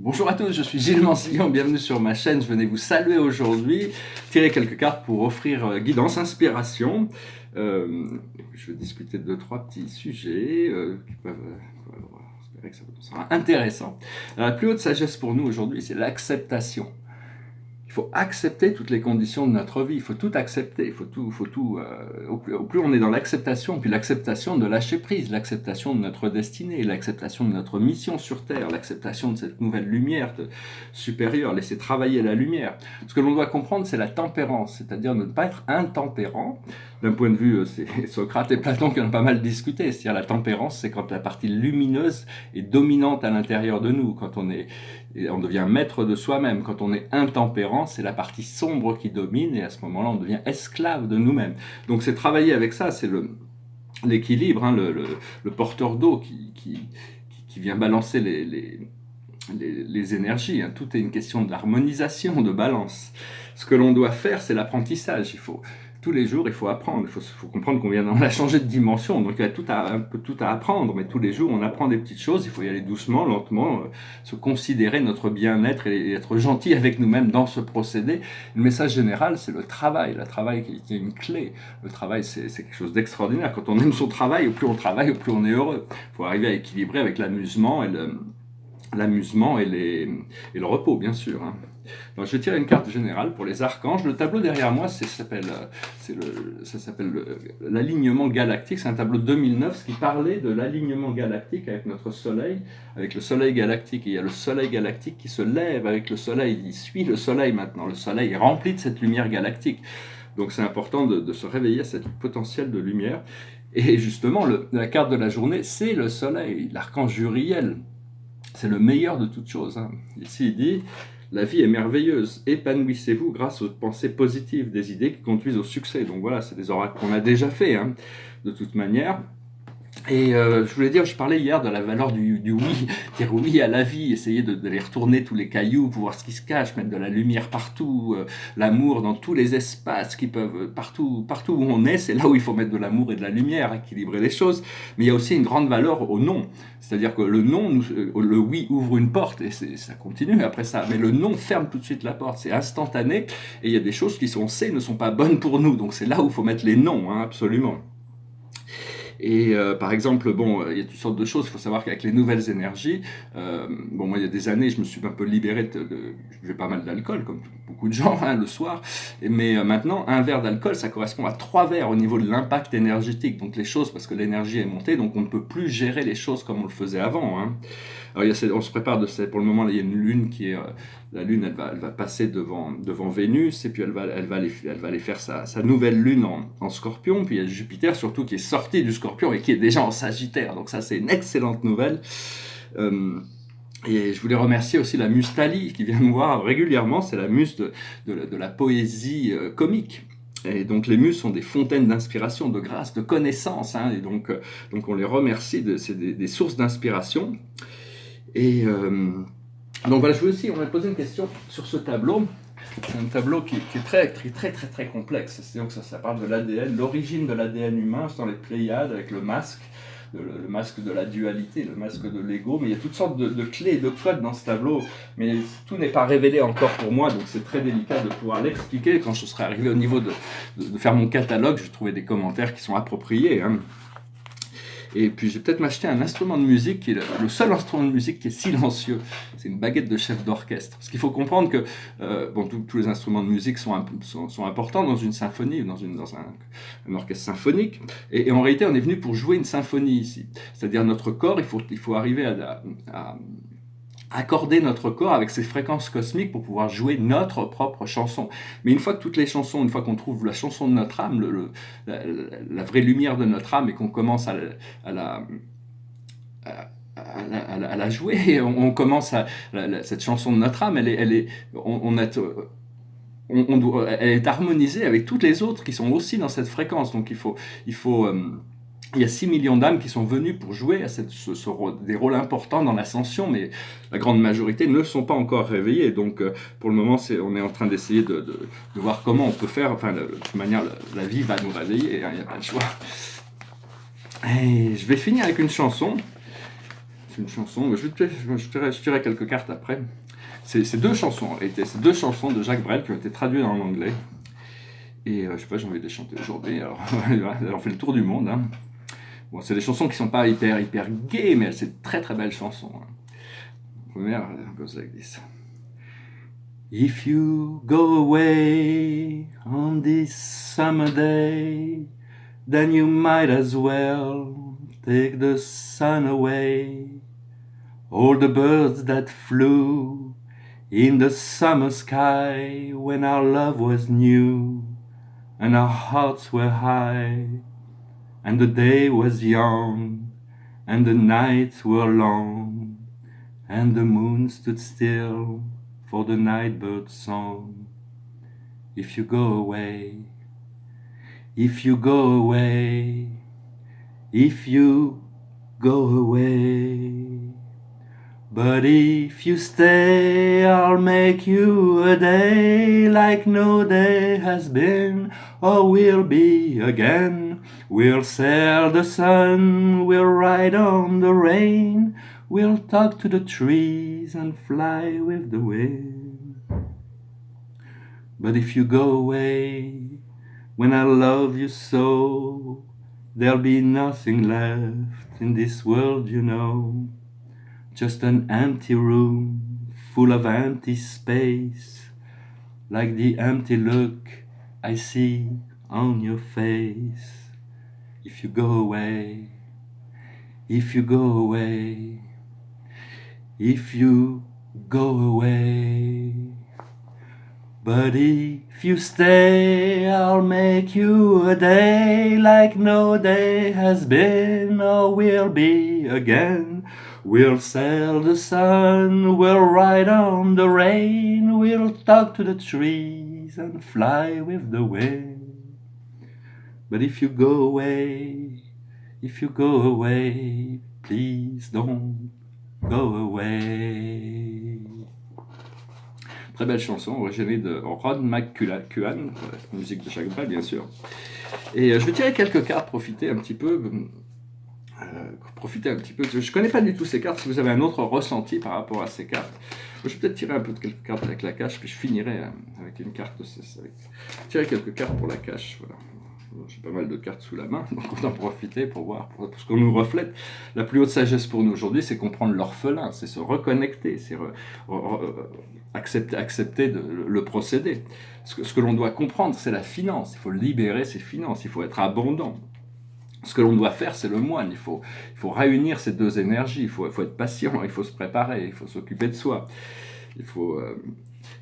Bonjour à tous, je suis Gilles Mansillon, bienvenue sur ma chaîne. Je venais vous saluer aujourd'hui, tirer quelques cartes pour offrir guidance, inspiration. Je vais discuter de 2-3 petits sujets qui peuvent, espérer que ça sera intéressant. La plus haute sagesse pour nous aujourd'hui, c'est l'acceptation. Il faut accepter toutes les conditions de notre vie, il faut tout accepter, il faut tout au plus on est dans l'acceptation, puis l'acceptation de lâcher prise, l'acceptation de notre destinée, l'acceptation de notre mission sur Terre, l'acceptation de cette nouvelle lumière supérieure, laisser travailler la lumière. Ce que l'on doit comprendre, c'est la tempérance, c'est-à-dire ne pas être intempérant. D'un point de vue, c'est Socrate et Platon qui en ont pas mal discuté, c'est-à-dire la tempérance, c'est quand la partie lumineuse est dominante à l'intérieur de nous, quand on devient maître de soi-même. Quand on est intempérant, c'est la partie sombre qui domine, et à ce moment-là, on devient esclave de nous-mêmes. Donc c'est travailler avec ça, c'est l'équilibre, hein, le porteur d'eau qui vient balancer les énergies. Hein. Tout est une question d'harmonisation, de balance. Ce que l'on doit faire, c'est l'apprentissage. Tous les jours, il faut apprendre. Il faut comprendre on a changé de dimension. Donc, il y a un peu tout à apprendre. Mais tous les jours, on apprend des petites choses. Il faut y aller doucement, lentement, se considérer notre bien-être et être gentil avec nous-mêmes dans ce procédé. Le message général, c'est le travail. Le travail qui est une clé. Le travail, c'est quelque chose d'extraordinaire. Quand on aime son travail, au plus on travaille, au plus on est heureux. Il faut arriver à équilibrer avec l'amusement et le repos, bien sûr. Hein. Donc, je vais tirer une carte générale pour les archanges. Le tableau derrière moi, ça s'appelle l'alignement galactique. C'est un tableau de 2009 ce qui parlait de l'alignement galactique avec notre Soleil, avec le Soleil galactique. Et il y a le Soleil galactique qui se lève avec le Soleil. Il suit le Soleil maintenant. Le Soleil est rempli de cette lumière galactique. Donc c'est important de se réveiller à cette potentiel de lumière. Et justement, la carte de la journée, c'est le Soleil, l'archange Uriel. C'est le meilleur de toutes choses. Hein. Ici, il dit... La vie est merveilleuse, épanouissez-vous grâce aux pensées positives, des idées qui conduisent au succès. Donc voilà, c'est des oracles qu'on a déjà fait, hein, de toute manière. Et je voulais dire, je parlais hier de la valeur du oui, dire oui à la vie, essayer d'aller retourner tous les cailloux pour voir ce qui se cache, mettre de la lumière partout, l'amour dans tous les espaces qui peuvent, partout où on est, c'est là où il faut mettre de l'amour et de la lumière, équilibrer les choses. Mais il y a aussi une grande valeur au non, c'est-à-dire que le non, le oui ouvre une porte et ça continue après ça, mais le non ferme tout de suite la porte, c'est instantané et il y a des choses qui on sait ne sont pas bonnes pour nous, donc c'est là où il faut mettre les non, hein, absolument. Et par exemple, bon, il y a toutes sortes de choses. Il faut savoir qu'avec les nouvelles énergies, bon, moi, il y a des années, je me suis un peu libéré je buvais pas mal d'alcool, comme beaucoup de gens, hein, le soir. Mais maintenant, un verre d'alcool, ça correspond à 3 verres au niveau de l'impact énergétique. Donc les choses, parce que l'énergie est montée, donc on ne peut plus gérer les choses comme on le faisait avant. Hein. Alors, on se prépare pour le moment, il y a une lune qui est... la lune, elle va passer devant Vénus, et puis elle va aller faire sa nouvelle lune en Scorpion, puis il y a Jupiter surtout qui est sorti du Scorpion et qui est déjà en Sagittaire, donc ça c'est une excellente nouvelle. Et je voulais remercier aussi la muse Thalie qui vient me voir régulièrement, c'est la muse de la poésie comique. Et donc les muses sont des fontaines d'inspiration, de grâce, de connaissance, hein, et donc on les remercie, c'est des sources d'inspiration. Et donc voilà, on m'a posé une question sur ce tableau. C'est un tableau qui est très complexe. C'est-à-dire que ça parle de l'ADN, l'origine de l'ADN humain, c'est dans les Pléiades avec le masque de la dualité, le masque de l'ego. Mais il y a toutes sortes de clés et de codes dans ce tableau. Mais tout n'est pas révélé encore pour moi, donc c'est très délicat de pouvoir l'expliquer. Quand je serai arrivé au niveau de faire mon catalogue, je vais trouver des commentaires qui sont appropriés. Hein. Et puis je vais peut-être m'acheter un instrument de musique qui est le seul instrument de musique qui est silencieux. C'est une baguette de chef d'orchestre. Parce qu'il faut comprendre que bon, tous les instruments de musique sont importants dans une symphonie, dans un orchestre symphonique. Et en réalité, on est venu pour jouer une symphonie ici. C'est-à-dire notre corps, il faut arriver à accorder notre corps avec ses fréquences cosmiques pour pouvoir jouer notre propre chanson. Mais une fois qu'on trouve la chanson de notre âme, la vraie lumière de notre âme, et qu'on commence à la jouer, on commence cette chanson de notre âme, elle est harmonisée avec toutes les autres qui sont aussi dans cette fréquence. Donc il y a 6 millions d'âmes qui sont venues pour jouer à des rôles importants dans l'ascension, mais la grande majorité ne sont pas encore réveillées. Donc, pour le moment, on est en train d'essayer de voir comment on peut faire. Enfin, de toute manière, la vie va nous réveiller, hein, il n'y a pas de choix. Et je vais finir avec une chanson. C'est une chanson, je dirai quelques cartes après. C'est deux chansons en réalité, c'est deux chansons de Jacques Brel qui ont été traduites en anglais. Et je sais pas, j'ai envie de les chanter aujourd'hui, alors on fait le tour du monde. Hein. Bon, c'est des chansons qui sont pas hyper gaies, mais c'est de très belles chansons. Hein. La première goes like this. If you go away on this summer day, then you might as well take the sun away. All the birds that flew in the summer sky when our love was new and our hearts were high, and the day was young and the nights were long, and the moon stood still for the nightbird's song. If you go away, if you go away, if you go away. But if you stay, I'll make you a day like no day has been or will be again. We'll sail the sun, we'll ride on the rain, we'll talk to the trees and fly with the wind. But if you go away, when I love you so, there'll be nothing left in this world, you know. Just an empty room full of empty space, like the empty look I see on your face. If you go away, if you go away, if you go away. But if you stay, I'll make you a day like no day has been or will be again. We'll sail the sun, we'll ride on the rain, we'll talk to the trees and fly with the wind. But if you go away, please don't go away. Très belle chanson, originée de Rod McCuan, musique de Jacques Brel bien sûr. Et je vais tirer quelques cartes, profiter un petit peu. Je connais pas du tout ces cartes. Si vous avez un autre ressenti par rapport à ces cartes, je vais peut-être tirer un peu de quelques cartes avec la cache, puis je finirai avec une carte. Tirer quelques cartes pour la cache. Voilà. J'ai pas mal de cartes sous la main, donc on en profiter pour voir ce qu'on nous reflète. La plus haute sagesse pour nous aujourd'hui, c'est comprendre l'orphelin, c'est se reconnecter, c'est accepter le procédé. Ce que l'on doit comprendre, c'est la finance. Il faut libérer ses finances, il faut être abondant. Ce que l'on doit faire, c'est le moine. Il faut réunir ces deux énergies. Il faut être patient, il faut se préparer, il faut s'occuper de soi.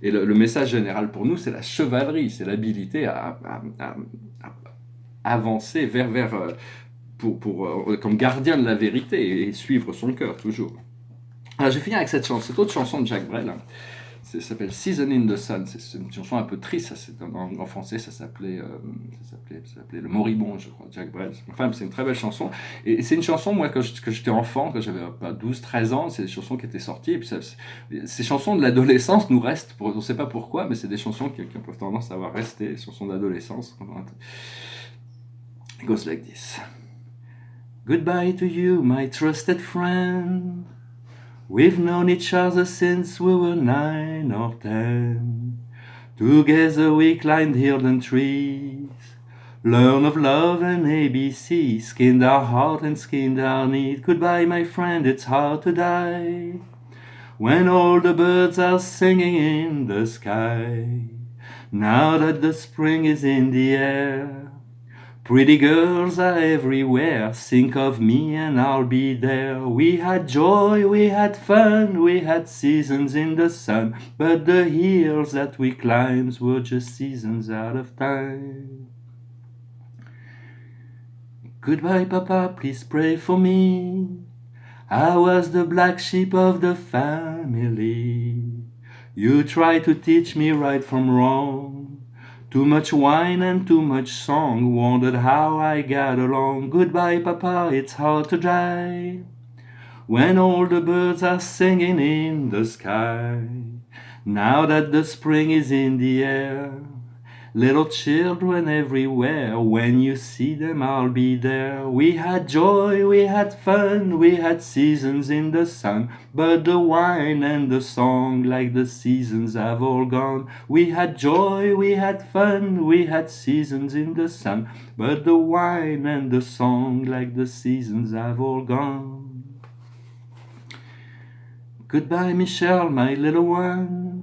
Et le message général pour nous, c'est la chevalerie, c'est l'habilité à avancer comme gardien de la vérité et suivre son cœur toujours. Alors, je vais finir avec cette autre chanson de Jacques Brel. Ça s'appelle Season in the Sun. C'est une chanson un peu triste. En français, ça s'appelait Le Moribond, je crois, Jacques Brel. Enfin, c'est une très belle chanson. Et c'est une chanson, moi, que j'étais enfant, que j'avais 12-13 ans, c'est des chansons qui étaient sorties. Et puis ces chansons de l'adolescence nous restent, on ne sait pas pourquoi, mais c'est des chansons qui ont tendance à avoir resté, les chansons d'adolescence. It goes like this. Goodbye to you, my trusted friend. We've known each other since we were 9 or 10. Together we climbed hidden trees, learn of love and ABC, skinned our heart and skinned our need. Goodbye, my friend, it's hard to die when all the birds are singing in the sky. Now that the spring is in the air, pretty girls are everywhere. Think of me and I'll be there. We had joy, we had fun, we had seasons in the sun, but the hills that we climbed were just seasons out of time. Goodbye, Papa, please pray for me. I was the black sheep of the family. You tried to teach me right from wrong. Too much wine and too much song, wondered how I got along. Goodbye, Papa, it's hard to die when all the birds are singing in the sky. Now that the spring is in the air, Little children everywhere, when you see them I'll be there. We had joy, we had fun, we had seasons in the sun, but the wine and the song like the seasons have all gone. We had joy, we had fun, we had seasons in the sun, but the wine and the song like the seasons have all gone. Goodbye, Michelle, my little one.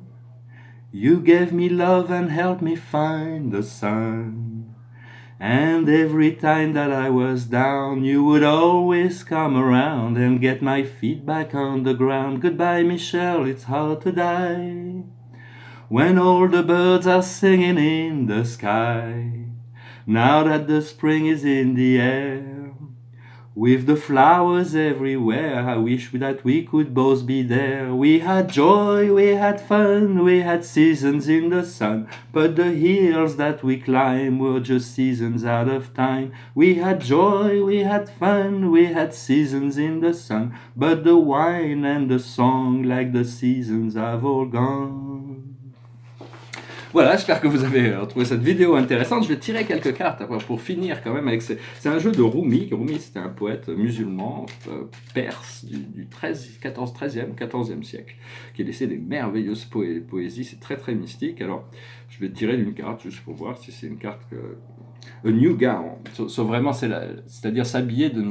You gave me love and helped me find the sun. And every time that I was down, you would always come around and get my feet back on the ground. Goodbye, Michelle, it's hard to die when all the birds are singing in the sky. Now that the spring is in the air, with the flowers everywhere, I wish that we could both be there. We had joy, we had fun, we had seasons in the sun, but the hills that we climbed were just seasons out of time. We had joy, we had fun, we had seasons in the sun, but the wine and the song like the seasons have all gone. Voilà, j'espère que vous avez trouvé cette vidéo intéressante. Je vais tirer quelques cartes pour finir quand même avec c'est un jeu de Rumi. Rumi, c'était un poète musulman perse du 14e siècle qui a laissé des merveilleuses poésies. C'est très très mystique. Alors, je vais tirer d'une carte juste pour voir si c'est une carte que... A new gown, vraiment c'est-à-dire s'habiller de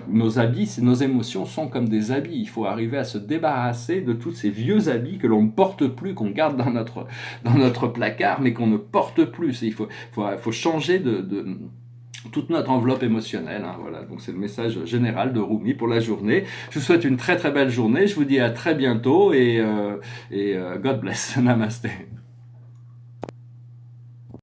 nos habits, nos émotions sont comme des habits. Il faut arriver à se débarrasser de tous ces vieux habits que l'on ne porte plus, qu'on garde dans notre placard, mais qu'on ne porte plus. Il faut changer de toute notre enveloppe émotionnelle. Hein, voilà. Donc c'est le message général de Rumi pour la journée. Je vous souhaite une très très belle journée. Je vous dis à très bientôt et God bless. Namaste.